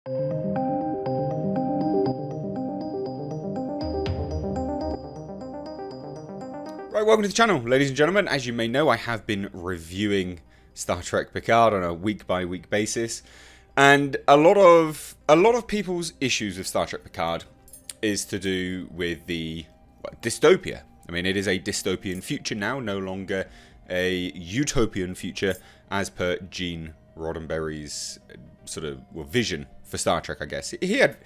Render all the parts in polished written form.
Right, welcome to the channel, ladies and gentlemen. As you may know, I have been reviewing Star Trek Picard on a week-by-week basis, and a lot of people's issues with Star Trek Picard is to do with the dystopia. I mean, it is a dystopian future now, no longer a utopian future, as per Gene Roddenberry's sort of vision for Star Trek. I guess he had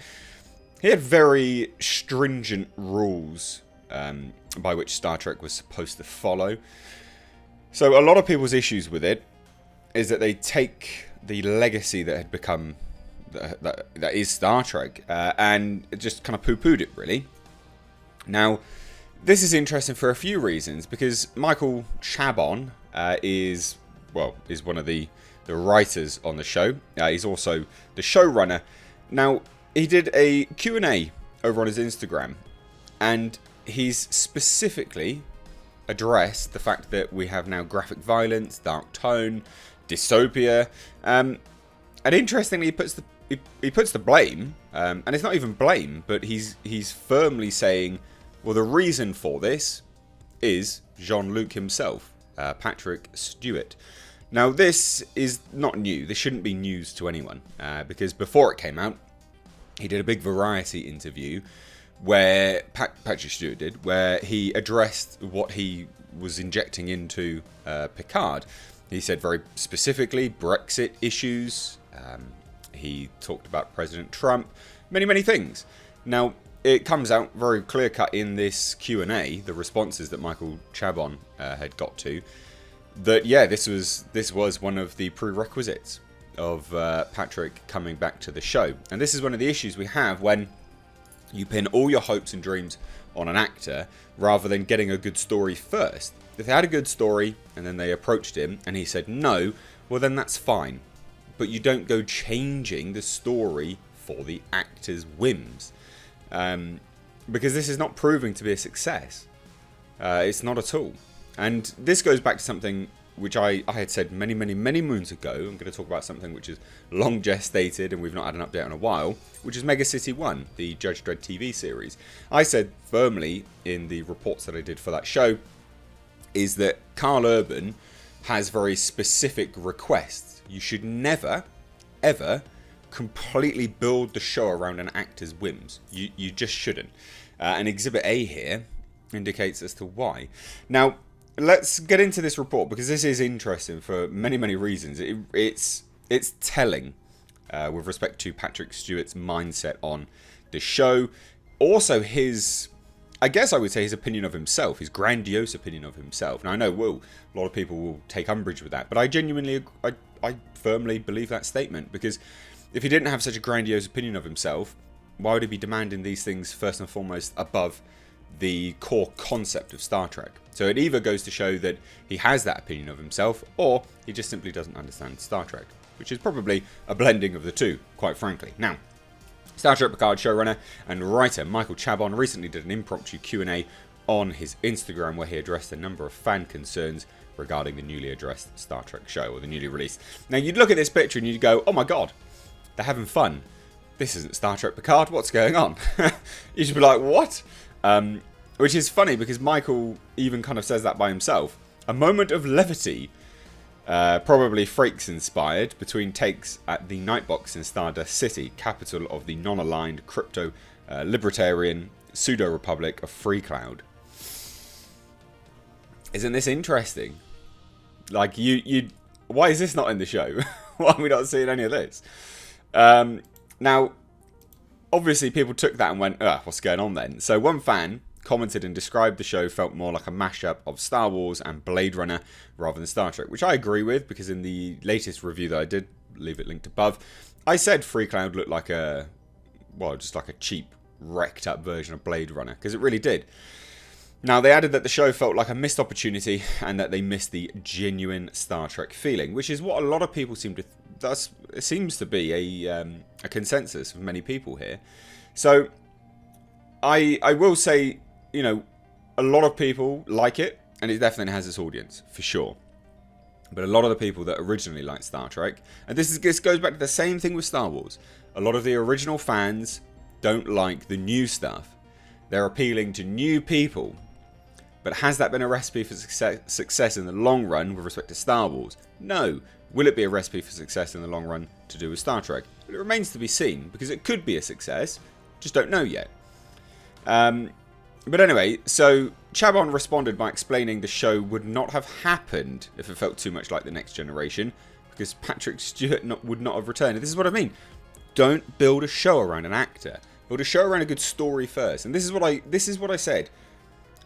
very stringent rules by which Star Trek was supposed to follow. So a lot of people's issues with it is that they take the legacy that had become that is Star Trek and just kind of poo-pooed it, really. Now, this is interesting for a few reasons, because Michael Chabon is one of the writers on the show. He's also the showrunner. Now, he did a Q&A over on his Instagram, and he's specifically addressed the fact that we have now graphic violence, dark tone, dystopia, and interestingly, he puts the blame, and it's not even blame, but he's firmly saying, well, the reason for this is Jean-Luc himself, Patrick Stewart. Now, this is not new. This shouldn't be news to anyone, because before it came out, he did a big Variety interview where Patrick Stewart did, where he addressed what he was injecting into Picard. He said very specifically Brexit issues. He talked about President Trump, many things. Now, it comes out very clear cut in this Q&A, the responses that Michael Chabon had got to, that this was one of the prerequisites of Patrick coming back to the show. And this is one of the issues we have when you pin all your hopes and dreams on an actor rather than getting a good story first. If they had a good story and then they approached him and he said no, well then that's fine. But you don't go changing the story for the actor's whims. Because this is not proving to be a success. It's not at all. And this goes back to something which I had said many moons ago. I'm going to talk about something which is long gestated and we've not had an update in a while, which is Mega City 1, the Judge Dredd TV series. I said firmly in the reports that I did for that show is that Carl Urban has very specific requests. You should never, ever completely build the show around an actor's whims. You just shouldn't. And Exhibit A here indicates as to why. Now, let's get into this report, because this is interesting for many reasons. It's telling with respect to Patrick Stewart's mindset on the show. Also his, I guess I would say, his opinion of himself, his grandiose opinion of himself. Now I know a lot of people will take umbrage with that, but I genuinely, I firmly believe that statement, because if he didn't have such a grandiose opinion of himself, why would he be demanding these things first and foremost above the core concept of Star Trek? So it either goes to show that he has that opinion of himself, or he just simply doesn't understand Star Trek, which is probably a blending of the two, quite frankly. Now, Star Trek Picard showrunner and writer Michael Chabon recently did an impromptu Q&A on his Instagram where he addressed a number of fan concerns regarding the newly addressed Star Trek show, or the newly released. Now, you'd look at this picture and you'd go, oh my god, they're having fun. This isn't Star Trek Picard, what's going on? You should be like, what? Which is funny, because Michael even kind of says that by himself. A moment of levity, probably Frakes inspired, between takes at the Nightbox in Stardust City, capital of the non-aligned crypto-libertarian pseudo-republic of Freecloud. Isn't this interesting? Like, why is this not in the show? Why are we not seeing any of this? Now, obviously people took that and went, what's going on then? So one fan commented and described the show felt more like a mashup of Star Wars and Blade Runner rather than Star Trek, which I agree with, because in the latest review that I did, leave it linked above, I said Freecloud looked like just like a cheap, wrecked up version of Blade Runner, because it really did. Now, they added that the show felt like a missed opportunity and that they missed the genuine Star Trek feeling, which is what a lot of people seem to... it seems to be a consensus of many people here. So, I will say, a lot of people like it, and it definitely has its audience, for sure. But a lot of the people that originally liked Star Trek, and this goes back to the same thing with Star Wars. A lot of the original fans don't like the new stuff. They're appealing to new people. But has that been a recipe for success in the long run with respect to Star Wars? No. Will it be a recipe for success in the long run to do with Star Trek? Well, it remains to be seen, because it could be a success. Just don't know yet. But anyway, so Chabon responded by explaining the show would not have happened if it felt too much like The Next Generation, because Patrick Stewart would not have returned. And this is what I mean. Don't build a show around an actor. Build a show around a good story first. And this is what I said.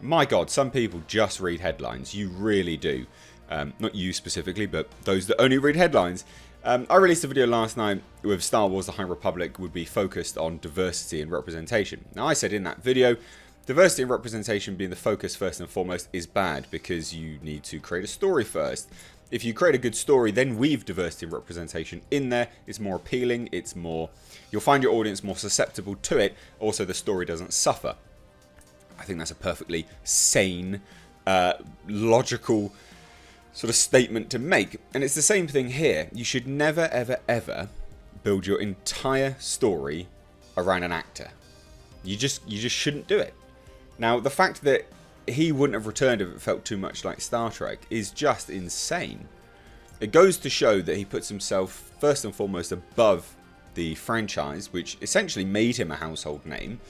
My God, some people just read headlines. You really do. Not you specifically, but those that only read headlines. I released a video last night with Star Wars The High Republic would be focused on diversity and representation. Now, I said in that video, diversity and representation being the focus first and foremost is bad, because you need to create a story first. If you create a good story, then weave diversity and representation in there. It's more appealing. It's more... You'll find your audience more susceptible to it. Also, the story doesn't suffer. I think that's a perfectly sane, logical sort of statement to make. And it's the same thing here. You should never, ever, ever build your entire story around an actor. You just shouldn't do it. Now, the fact that he wouldn't have returned if it felt too much like Star Trek is just insane. It goes to show that he puts himself first and foremost above the franchise, which essentially made him a household name.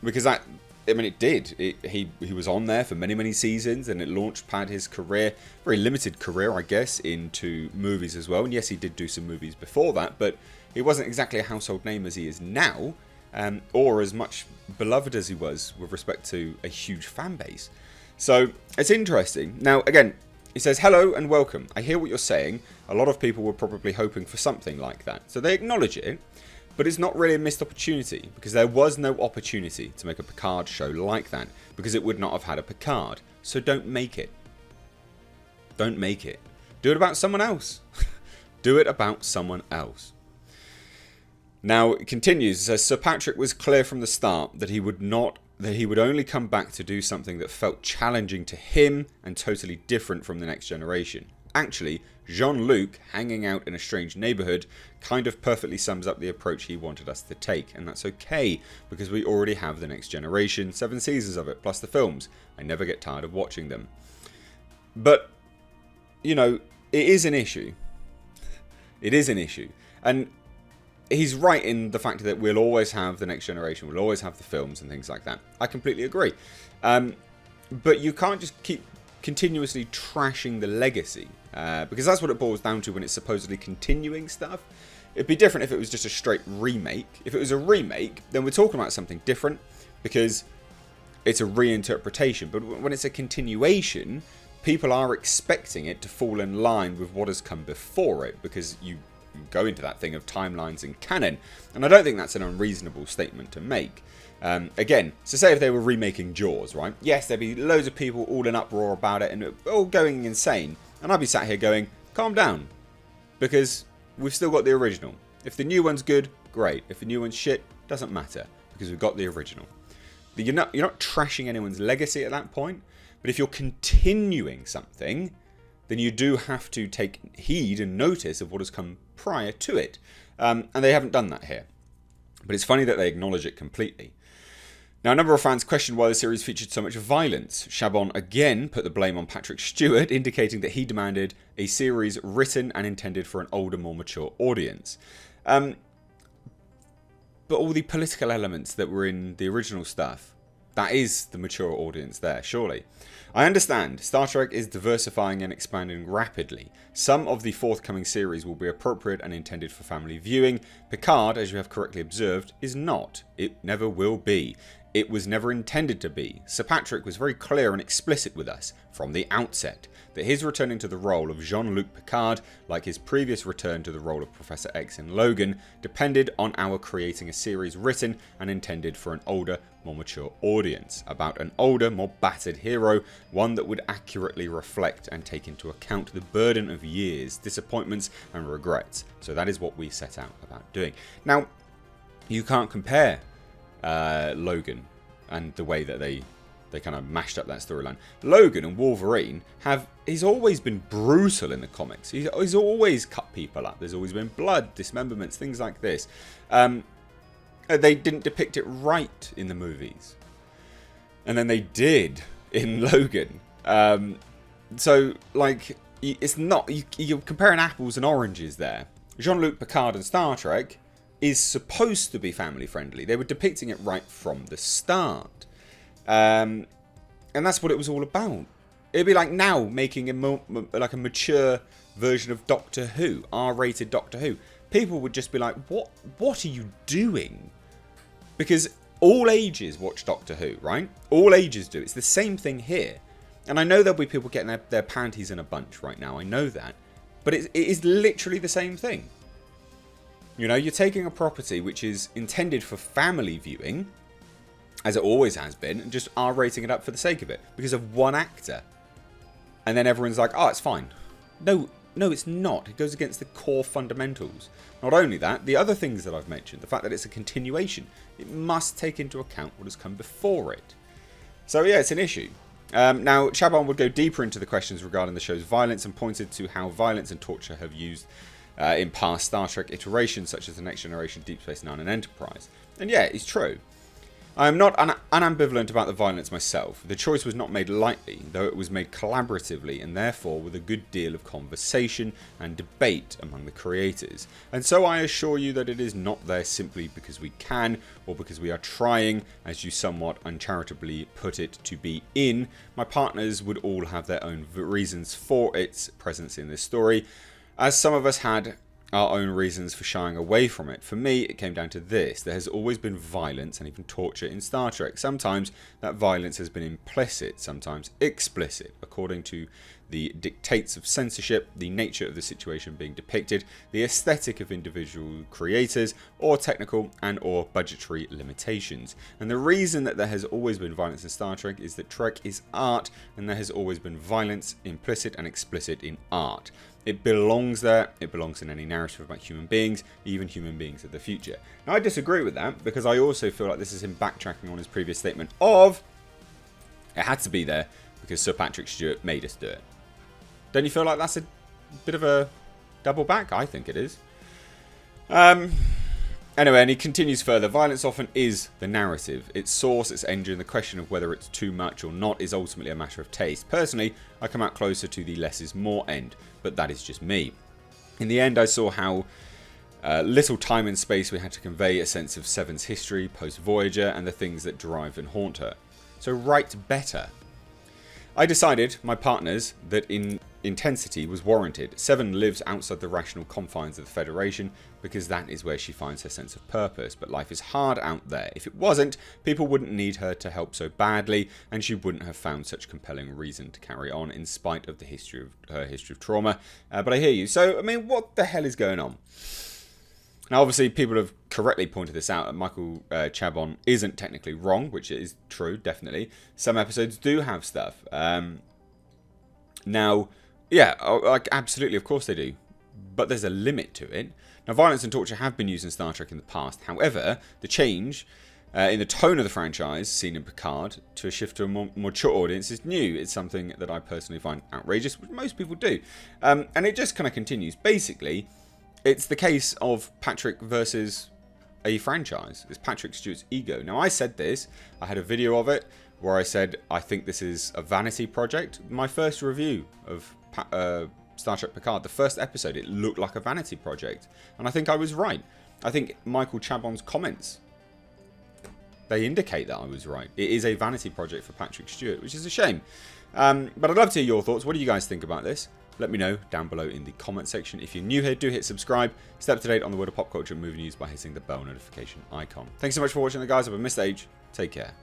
Because that, I mean, it did. He was on there for many, many seasons, and it launchpad his career, very limited career, I guess, into movies as well. And yes, he did do some movies before that, but he wasn't exactly a household name as he is now. Or as much beloved as he was with respect to a huge fan base. So it's interesting. Now, again, he says, hello and welcome. I hear what you're saying. A lot of people were probably hoping for something like that. So they acknowledge it, but it's not really a missed opportunity, because there was no opportunity to make a Picard show like that, because it would not have had a Picard. So don't make it. Don't make it. Do it about someone else. Do it about someone else. Now, it continues. It says, Sir Patrick was clear from the start that he would only come back to do something that felt challenging to him and totally different from The Next Generation. Actually, Jean-Luc hanging out in a strange neighbourhood kind of perfectly sums up the approach he wanted us to take, and that's okay, because we already have The Next Generation, 7 seasons of it, plus the films. I never get tired of watching them. But, you know, it is an issue. It is an issue. And he's right in the fact that we'll always have The Next Generation, we'll always have the films and things like that. I completely agree. But you can't just keep continuously trashing the legacy, because that's what it boils down to when it's supposedly continuing stuff. It'd be different if it was just a straight remake. If it was a remake, then we're talking about something different, because it's a reinterpretation. But when it's a continuation, people are expecting it to fall in line with what has come before it, because you go into that thing of timelines and canon, and I don't think that's an unreasonable statement to make. Again, so say if they were remaking Jaws, right? Yes, there'd be loads of people all in uproar about it and all going insane, and I'd be sat here going, calm down, because we've still got the original. If the new one's good, great. If the new one's shit, doesn't matter, because we've got the original. You're not trashing anyone's legacy at that point, but if you're continuing something, then you do have to take heed and notice of what has come prior to it. And they haven't done that here. But it's funny that they acknowledge it completely. Now, a number of fans questioned why the series featured so much violence. Chabon again put the blame on Patrick Stewart, indicating that he demanded a series written and intended for an older, more mature audience. But all the political elements that were in the original stuff, that is the mature audience there, surely. I understand, Star Trek is diversifying and expanding rapidly. Some of the forthcoming series will be appropriate and intended for family viewing. Picard, as you have correctly observed, is not. It never will be. It was never intended to be. Sir Patrick was very clear and explicit with us from the outset that his returning to the role of Jean-Luc Picard, like his previous return to the role of Professor X in Logan, depended on our creating a series written and intended for an older, more mature audience, about an older, more battered hero, one that would accurately reflect and take into account the burden of years, disappointments and regrets. So that is what we set out about doing. Now, you can't compare Logan and the way that they they kind of mashed up that storyline. Logan and Wolverine he's always been brutal in the comics. He's always cut people up. There's always been blood, dismemberments, things like this. They didn't depict it right in the movies. And then they did in Logan. So, like, it's not... You're comparing apples and oranges there. Jean-Luc Picard and Star Trek is supposed to be family friendly. They were depicting it right from the start. And that's what it was all about. It'd be like now making a mature version of Doctor Who, R-rated Doctor Who. People would just be like, what are you doing? Because all ages watch Doctor Who, right? All ages do. It's the same thing here. And I know there'll be people getting their panties in a bunch right now. I know that. But it is literally the same thing. You know, you're taking a property which is intended for family viewing, as it always has been, and just R-rating it up for the sake of it. Because of one actor. And then everyone's like, oh, it's fine. No, it's not. It goes against the core fundamentals. Not only that, the other things that I've mentioned, the fact that it's a continuation, it must take into account what has come before it. So yeah, it's an issue. Now, Chabon would go deeper into the questions regarding the show's violence and pointed to how violence and torture have used in past Star Trek iterations such as The Next Generation, Deep Space Nine and Enterprise. And yeah, it's true. I am not unambivalent about the violence myself. The choice was not made lightly, though it was made collaboratively and therefore with a good deal of conversation and debate among the creators. And so I assure you that it is not there simply because we can or because we are trying, as you somewhat uncharitably put it, to be in. My partners would all have their own reasons for its presence in this story, as some of us had our own reasons for shying away from it. For me, it came down to this. There has always been violence and even torture in Star Trek. Sometimes that violence has been implicit, sometimes explicit, according to the dictates of censorship, the nature of the situation being depicted, the aesthetic of individual creators, or technical and or budgetary limitations. And the reason that there has always been violence in Star Trek is that Trek is art, and there has always been violence, implicit and explicit, in art. It belongs there. It belongs in any narrative about human beings, even human beings of the future. Now, I disagree with that because I also feel like this is him backtracking on his previous statement of it had to be there because Sir Patrick Stewart made us do it. Don't you feel like that's a bit of a double back? I think it is. Anyway, and he continues further. Violence often is the narrative. Its source, its engine, the question of whether it's too much or not is ultimately a matter of taste. Personally, I come out closer to the less is more end, but that is just me. In the end, I saw how little time and space we had to convey a sense of Seven's history, post-Voyager, and the things that drive and haunt her. So write better. I decided, my partners, that intensity was warranted. Seven lives outside the rational confines of the Federation because that is where she finds her sense of purpose. But life is hard out there. If it wasn't, people wouldn't need her to help so badly, and she wouldn't have found such compelling reason to carry on in spite of her history of trauma. But I hear you. So, I mean, what the hell is going on? Now, obviously, people have correctly pointed this out. Michael Chabon isn't technically wrong, which is true, definitely. Some episodes do have stuff. Now, yeah, like absolutely, of course they do. But there's a limit to it. Now, violence and torture have been used in Star Trek in the past. However, the change in the tone of the franchise, seen in Picard, to a shift to a more mature audience is new. It's something that I personally find outrageous, which most people do. And it just kind of continues. Basically, it's the case of Patrick versus a franchise. It's Patrick Stewart's ego. Now, I said this. I had a video of it where I said, I think this is a vanity project. My first review of Star Trek Picard, the first episode, it looked like a vanity project. And I think I was right. I think Michael Chabon's comments, they indicate that I was right. It is a vanity project for Patrick Stewart, which is a shame. But I'd love to hear your thoughts. What do you guys think about this? Let me know down below in the comment section. If you're new here, do hit subscribe. Stay up to date on the world of pop culture and movie news by hitting the bell notification icon. Thanks so much for watching, guys. I've been Mr. H. Take care.